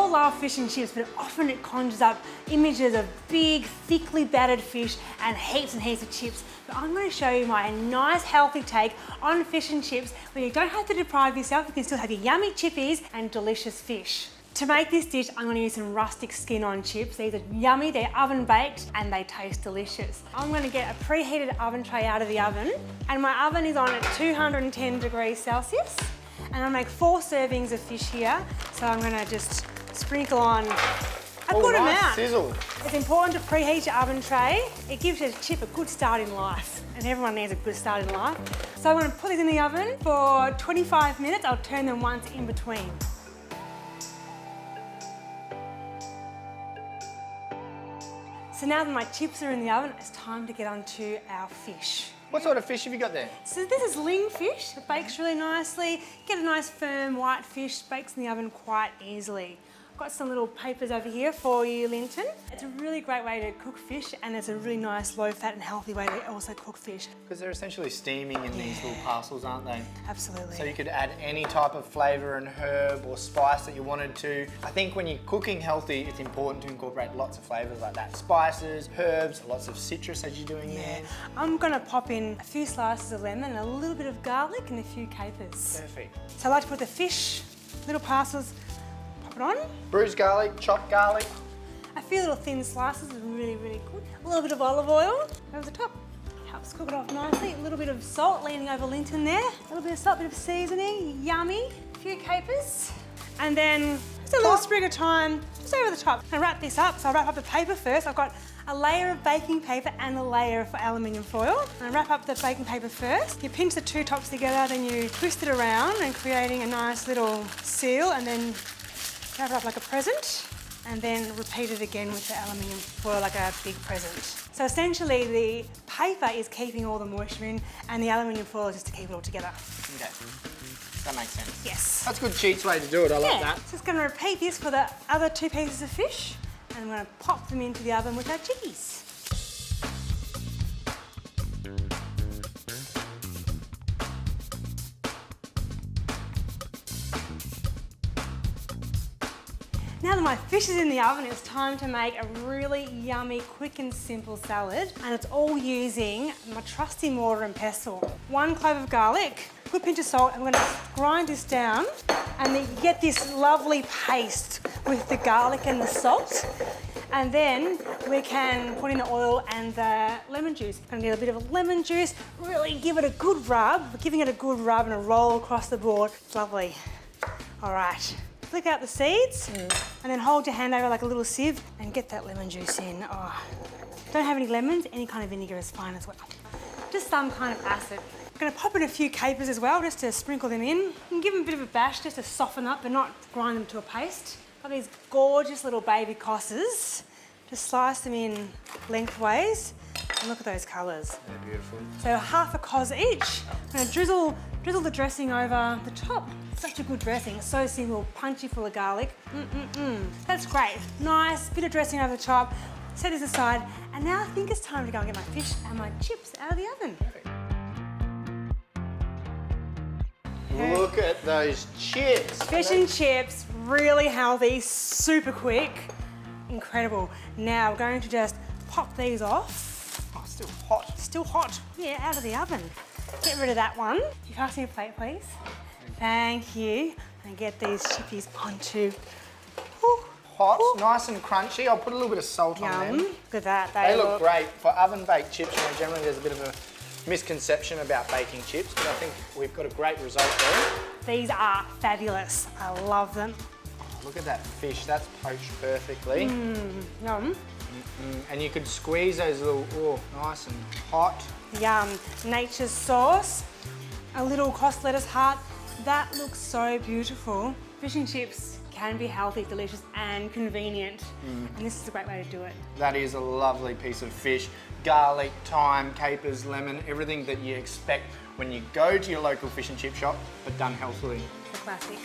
all love fish and chips, but often it conjures up images of big, thickly battered fish and heaps of chips. But I'm going to show you my nice, healthy take on fish and chips where you don't have to deprive yourself, you can still have your yummy chippies and delicious fish. To make this dish, I'm going to use some rustic skin-on chips. These are yummy, they're oven baked, and they taste delicious. I'm going to get a preheated oven tray out of the oven, and my oven is on at 210 degrees Celsius. And I'll make 4 servings of fish here. So I'm going to just sprinkle on a good amount. Sizzle. It's important to preheat your oven tray. It gives your chip a good start in life, and everyone needs a good start in life. So I'm going to put these in the oven for 25 minutes. I'll turn them once in between. So now that my chips are in the oven, it's time to get onto our fish. What sort of fish have you got there? So this is ling fish. It bakes really nicely. Get a nice firm white fish, bakes in the oven quite easily. I've got some little papers over here for you, Linton. It's a really great way to cook fish, and it's a really nice low fat and healthy way to also cook fish. Because they're essentially steaming in these little parcels, aren't they? Absolutely. So you could add any type of flavour and herb or spice that you wanted to. I think when you're cooking healthy, it's important to incorporate lots of flavours like that. Spices, herbs, lots of citrus as you're doing there. I'm gonna pop in a few slices of lemon, a little bit of garlic and a few capers. Perfect. So I like to put the fish, little parcels, pop it on. Bruised garlic, chopped garlic. A few little thin slices is really good. A little bit of olive oil over the top. Helps cook it off nicely. A little bit of salt leaning over Linton there. A little bit of salt, bit of seasoning, yummy. A few capers. And then just a little sprig of thyme just over the top. And wrap this up. So I'll wrap up the paper first. I've got a layer of baking paper and a layer of aluminium foil. And I wrap up the baking paper first. You pinch the two tops together, then you twist it around and creating a nice little seal, and then wrap it up like a present. And then repeat it again with the aluminium foil like a big present. So essentially the paper is keeping all the moisture in, and the aluminium foil is just to keep it all together. Okay, that makes sense. Yes. That's a good cheats way to do it, I like that. Just going to repeat this for the other 2 pieces of fish, and I'm going to pop them into the oven with our chickies. Now that my fish is in the oven, it's time to make a really yummy, quick and simple salad. And it's all using my trusty mortar and pestle. 1 clove of garlic, a good pinch of salt, and we're gonna grind this down, and then you get this lovely paste with the garlic and the salt. And then we can put in the oil and the lemon juice. Gonna get a bit of lemon juice, really give it a good rub. We're giving it a good rub and a roll across the board. It's lovely. All right. Flick out the seeds and then hold your hand over like a little sieve and get that lemon juice in. Oh. Don't have any lemons, any kind of vinegar is fine as well. Just some kind of acid. I'm going to pop in a few capers as well, just to sprinkle them in. And give them a bit of a bash just to soften up but not grind them to a paste. Got these gorgeous little baby cosses. Just slice them in lengthways. And look at those colours. They're beautiful. So half a cos each. I'm going to drizzle the dressing over the top. Such a good dressing, so simple, punchy, full of garlic. That's great. Nice bit of dressing over the top. Set this aside, and now I think it's time to go and get my fish and my chips out of the oven. Look at those chips. Fish and chips, really healthy, super quick, incredible. Now we're going to just pop these off. Oh, still hot. Still hot. Yeah, out of the oven. Get rid of that one. Can you pass me a plate, please? Thank you. And get these chippies onto. Hot, nice and crunchy. I'll put a little bit of salt on them. Look at that. They look great. For oven-baked chips, you know, generally there's a bit of a misconception about baking chips, but I think we've got a great result there. These are fabulous. I love them. Look at that fish. That's poached perfectly. Yum. And you could squeeze those little, nice and hot. Yum. Nature's sauce, a little cross lettuce heart. That looks so beautiful. Fish and chips can be healthy, delicious and convenient. And this is a great way to do it. That is a lovely piece of fish. Garlic, thyme, capers, lemon, everything that you expect when you go to your local fish and chip shop, but done healthily. It's a classic.